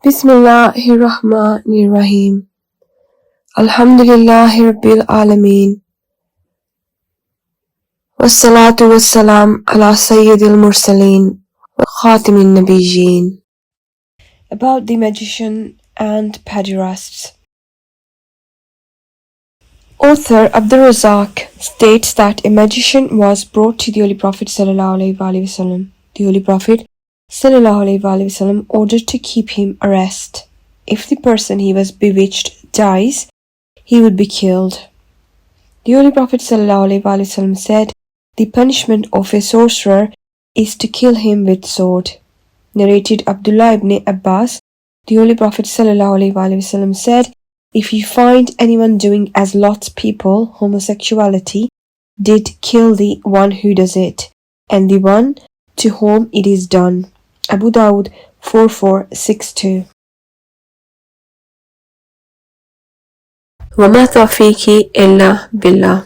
Bismillahirrahmanirrahim. Alhamdulillahi Rabbil Alameen. Wassalatu wassalam ala Sayyidil Mursaleen wa Khatimin Nabiyyin. About the magician and pederasts. Author Abdul Razak states that a magician was brought to the Holy Prophet sallallahu alaihi wasallam. The Holy Prophet sallallahu alaihi wasallam ordered to keep him arrested. If the person he was bewitched dies, he would be killed. The Holy Prophet sallallahu alaihi wasallam said, "The punishment of a sorcerer is to kill him with sword." Narrated Abdullah ibn Abbas, the Holy Prophet sallallahu alaihi wasallam said, "If you find anyone doing as Lot's people homosexuality did, kill the one who does it, and the one to whom it is done." Abu Dawud 4462. وَمَا تَوْفِيقِي إِلَّا بِاللَّهِ.